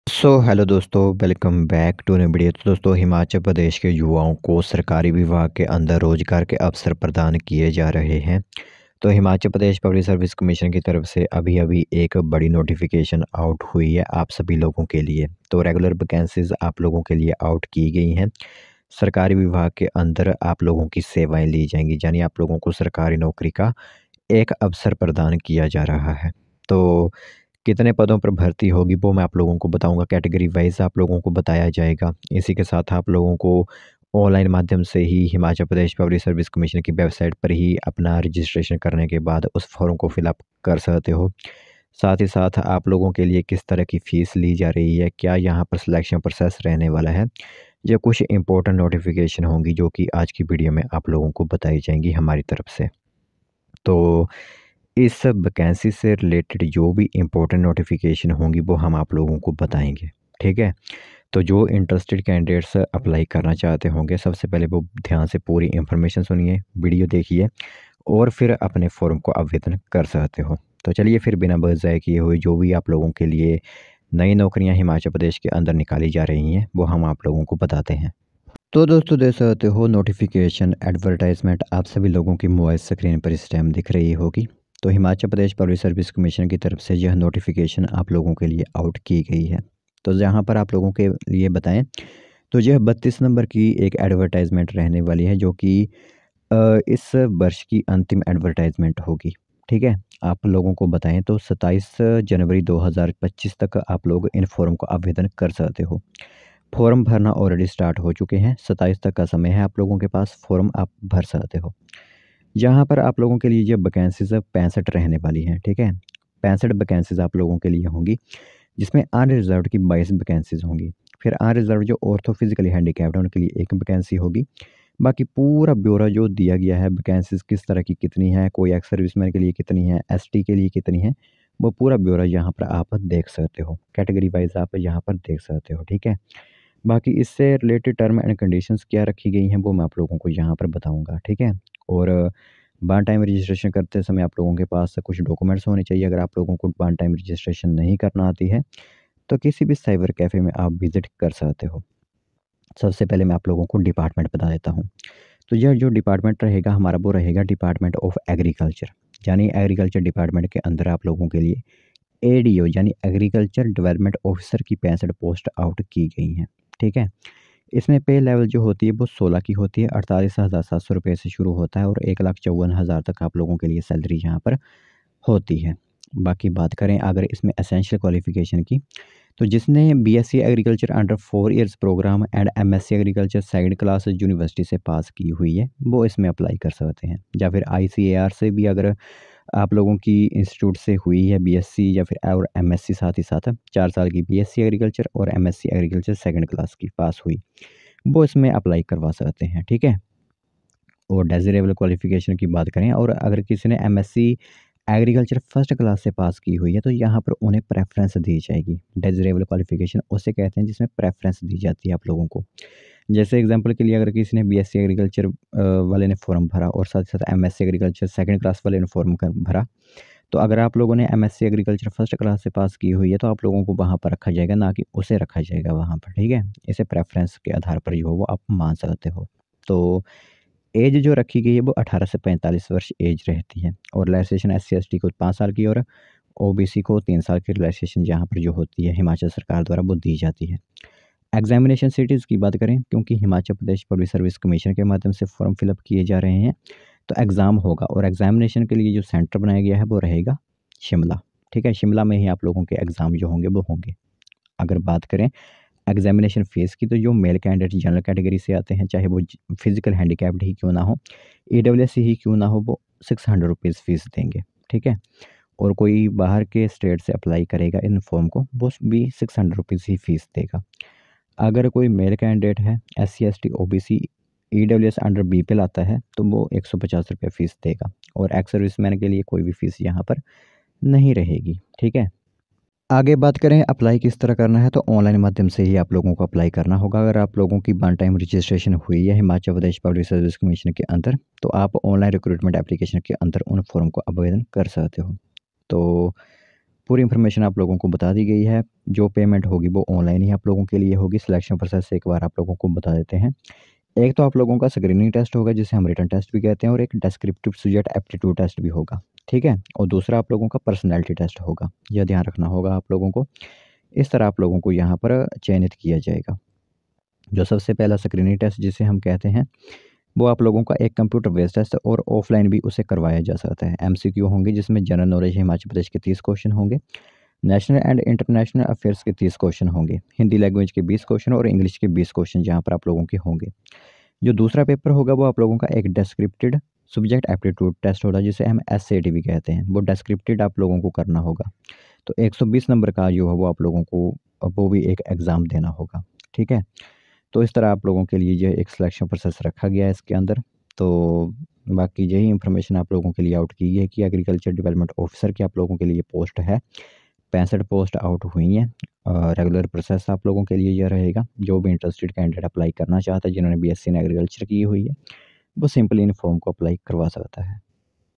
Hello दोस्तों, welcome back to new video. तो दोस्तों, हिमाचल प्रदेश के युवाओं को सरकारी विभाग के अंदर रोजगार के अवसर प्रदान किए जा रहे हैं। तो Himachal Pradesh public service commission की तरफ से अभी अभी एक बड़ी नोटिफिकेशन आउट हुई है आप सभी लोगों के लिए। तो रेगुलर वैकेंसीज आप लोगों के लिए आउट की गई हैं। सरकारी विभाग के अंदर आप लोगों की सेवाएं ली जाएंगी, यानी आप लोगों को सरकारी नौकरी का एक अवसर प्रदान किया जा रहा है। तो कितने पदों पर भर्ती होगी वो मैं आप लोगों को बताऊंगा, कैटेगरी वाइज आप लोगों को बताया जाएगा। इसी के साथ आप लोगों को ऑनलाइन माध्यम से ही Himachal Pradesh public service commission की वेबसाइट पर ही अपना रजिस्ट्रेशन करने के बाद उस फॉर्म को फिलअप कर सकते हो। साथ ही साथ आप लोगों के लिए किस तरह की फ़ीस ली जा रही है, क्या यहाँ पर सिलेक्शन प्रोसेस रहने वाला है, ये कुछ इंपॉर्टेंट नोटिफिकेशन होंगी जो कि आज की वीडियो में आप लोगों को बताई जाएंगी हमारी तरफ से। तो इस वैकेंसी से रिलेटेड जो भी इम्पोर्टेंट नोटिफिकेशन होंगी वो हम आप लोगों को बताएंगे। ठीक है, तो जो इंटरेस्टेड कैंडिडेट्स अप्लाई करना चाहते होंगे, सबसे पहले वो ध्यान से पूरी इन्फॉर्मेशन सुनिए, वीडियो देखिए और फिर अपने फॉर्म को आवेदन कर सकते हो। तो चलिए फिर बिना बस ज़ाय किए हुए जो भी आप लोगों के लिए नई नौकरियां हिमाचल प्रदेश के अंदर निकाली जा रही हैं वो हम आप लोगों को बताते हैं। तो दोस्तों, देख सकते हो नोटिफिकेशन एडवर्टाइजमेंट आप सभी लोगों की मोबाइल स्क्रीन पर इस टाइम दिख रही होगी। तो Himachal Pradesh public service commission की तरफ से यह नोटिफिकेशन आप लोगों के लिए आउट की गई है। तो जहाँ पर आप लोगों के लिए बताएं, तो यह 32 नंबर की एक एडवर्टाइजमेंट रहने वाली है जो कि इस वर्ष की अंतिम एडवर्टाइजमेंट होगी। ठीक है, आप लोगों को बताएं तो 27 जनवरी 2025 तक आप लोग इन फॉर्म को आवेदन कर सकते हो। फॉर्म भरना ऑलरेडी स्टार्ट हो चुके हैं, 27 तक का समय है आप लोगों के पास, फॉर्म आप भर सकते हो। यहाँ पर आप लोगों के लिए जो वैकेंसीज 65 रहने वाली हैं। ठीक है, 65 वैकेंसीज आप लोगों के लिए होंगी, जिसमें अनरिजर्व्ड की 22 वैकेंसीज होंगी। फिर अनरिजर्व्ड जो ऑर्थो फिजिकली हैंडीकैप्ड है उनके लिए एक वैकेंसी होगी। बाकी पूरा ब्यौरा जो दिया गया है, वैकेंसीज किस तरह की कितनी है, कोई एक्स सर्विसमैन के लिए कितनी है, एसटी के लिए कितनी है, वो पूरा ब्यौरा यहाँ पर आप देख सकते हो। कैटेगरी वाइज आप यहाँ पर देख सकते हो। ठीक है, बाकी इससे रिलेटेड टर्म एंड कंडीशंस क्या रखी गई हैं वो मैं आप लोगों को यहाँ पर बताऊँगा। ठीक है, और वन टाइम रजिस्ट्रेशन करते समय आप लोगों के पास कुछ डॉक्यूमेंट्स होने चाहिए। अगर आप लोगों को वन टाइम रजिस्ट्रेशन नहीं करना आती है तो किसी भी साइबर कैफ़े में आप विज़िट कर सकते हो। सबसे पहले मैं आप लोगों को डिपार्टमेंट बता देता हूँ। तो यह जो डिपार्टमेंट रहेगा हमारा वो रहेगा डिपार्टमेंट ऑफ एग्रीकल्चर, यानी एग्रीकल्चर डिपार्टमेंट के अंदर आप लोगों के लिए एडीओ यानी एग्रीकल्चर डेवलपमेंट ऑफिसर की 65 पोस्ट आउट की गई हैं। ठीक है, इसमें पे लेवल जो होती है वो 16 की होती है, 48,700 रुपये से शुरू होता है और 1,54,000 तक आप लोगों के लिए सैलरी यहाँ पर होती है। बाकी बात करें अगर इसमें एसेंशियल क्वालिफ़िकेशन की, तो जिसने BSc agriculture under 4 years program and MSc agriculture second class university से पास की हुई है वो इसमें अप्लाई कर सकते हैं। या फिर आईसीएआर से भी अगर आप लोगों की इंस्टीट्यूट से हुई है बीएससी या फिर और एमएससी, साथ ही साथ 4 साल की बीएससी एग्रीकल्चर और एमएससी एग्रीकल्चर सेकंड क्लास की पास हुई, वो इसमें अप्लाई करवा सकते हैं। ठीक है, और डेज़िरेबल क्वालिफ़िकेशन की बात करें और अगर किसी ने एमएससी एग्रीकल्चर फर्स्ट क्लास से पास की हुई है तो यहाँ पर उन्हें प्रेफ़रेंस दी जाएगी। डेज़िरेबल क्वालिफ़िकेशन उसे कहते हैं जिसमें प्रेफ़रेंस दी जाती है आप लोगों को। जैसे एग्जांपल के लिए अगर किसी ने बीएससी एग्रीकल्चर वाले ने फॉर्म भरा और साथ ही साथ एमएससी एग्रीकल्चर सेकंड क्लास वाले ने फॉर्म भरा, तो अगर आप लोगों ने एमएससी एग्रीकल्चर फर्स्ट क्लास से पास की हुई है तो आप लोगों को वहाँ पर रखा जाएगा, ना कि उसे रखा जाएगा वहाँ पर। ठीक है, इसे प्रेफ़रेंस के आधार पर जो हो वो आप मान सकते हो। तो एज जो रखी गई है वो 18 से 45 वर्ष एज रहती है और रिलैक्सेशन एससी/एसटी को 5 साल की और ओबीसी को 3 साल की रिलैक्सेशन यहाँ पर जो होती है हिमाचल सरकार द्वारा वो दी जाती है। एग्जामिनेशन सिटीज़ की बात करें, क्योंकि Himachal Pradesh public service commission के माध्यम से फॉर्म फिलअप किए जा रहे हैं, तो एग्ज़ाम होगा और एग्जामिनेशन के लिए जो सेंटर बनाया गया है वो रहेगा शिमला। ठीक है, शिमला में ही आप लोगों के एग्ज़ाम जो होंगे वो होंगे। अगर बात करें एग्जामिनेशन फ़ीस की, तो जो मेल कैंडिडेट जनरल कैटेगरी से आते हैं, चाहे वो फिजिकल हैंडीकैप्ड ही क्यों ना हो, ईडब्ल्यूएस ही क्यों ना हो, वो 600 रुपीज़ फ़ीस देंगे। ठीक है, और कोई बाहर के स्टेट से अप्लाई करेगा इन फॉर्म को वो भी 600 रुपीज़ ही फ़ीस देगा। अगर कोई मेल कैंडिडेट है SC ST OBC EWS under BPL आता है तो वो 150 रुपये फ़ीस देगा और एक्स सर्विसमैन के लिए कोई भी फ़ीस यहाँ पर नहीं रहेगी। ठीक है, आगे बात करें अप्लाई किस तरह करना है, तो ऑनलाइन माध्यम से ही आप लोगों को अप्लाई करना होगा। अगर आप लोगों की वन टाइम रजिस्ट्रेशन हुई है Himachal Pradesh public service commission के अंदर, तो आप ऑनलाइन रिक्रूटमेंट एप्लीकेशन के अंदर उन फॉर्म को आवेदन कर सकते हो। तो पूरी इन्फॉर्मेशन आप लोगों को बता दी गई है। जो पेमेंट होगी वो ऑनलाइन ही आप लोगों के लिए होगी। सिलेक्शन प्रोसेस एक बार आप लोगों को बता देते हैं। एक तो आप लोगों का स्क्रीनिंग टेस्ट होगा जिसे हम रिटन टेस्ट भी कहते हैं, और एक डिस्क्रिप्टिव सब्जेक्ट एप्टीट्यूड टेस्ट भी होगा, ठीक है। और दूसरा आप लोगों का पर्सनैलिटी टेस्ट होगा, यह ध्यान रखना होगा आप लोगों को। इस तरह आप लोगों को यहाँ पर चयनित किया जाएगा। जो सबसे पहला स्क्रीनिंग टेस्ट जिसे हम कहते हैं, वो आप लोगों का एक कंप्यूटर बेस्ड टेस्ट, और ऑफलाइन भी उसे करवाया जा सकता है। एमसीक्यू होंगे जिसमें जनरल नॉलेज हिमाचल प्रदेश के 30 क्वेश्चन होंगे, नेशनल एंड इंटरनेशनल अफेयर्स के 30 क्वेश्चन होंगे, हिंदी लैंग्वेज के 20 क्वेश्चन और इंग्लिश के 20 क्वेश्चन जहाँ पर आप लोगों के होंगे। जो दूसरा पेपर होगा वो आप लोगों का एक डिस्क्रिप्टिव सब्जेक्ट एप्टीट्यूड टेस्ट होगा जिसे हम एसएटी भी कहते हैं। वो डिस्क्रिप्टिव आप लोगों को करना होगा। तो 120 नंबर का जो है वो आप लोगों को वो भी एक एग्ज़ाम देना होगा, ठीक है। तो इस तरह आप लोगों के लिए जो एक सिलेक्शन प्रोसेस रखा गया है इसके अंदर। तो बाकी यही इन्फॉर्मेशन आप लोगों के लिए आउट की है कि एग्रीकल्चर डेवलपमेंट ऑफिसर की आप लोगों के लिए पोस्ट है। 65 पोस्ट आउट हुई हैं। रेगुलर प्रोसेस आप लोगों के लिए यह रहेगा। जो भी इंटरेस्टेड कैंडिडेट अप्लाई करना चाहता है, जिन्होंने बीएससी इन एग्रीकल्चर की हुई है, वो सिंपली इन फॉर्म को अप्लाई करवा सकता है।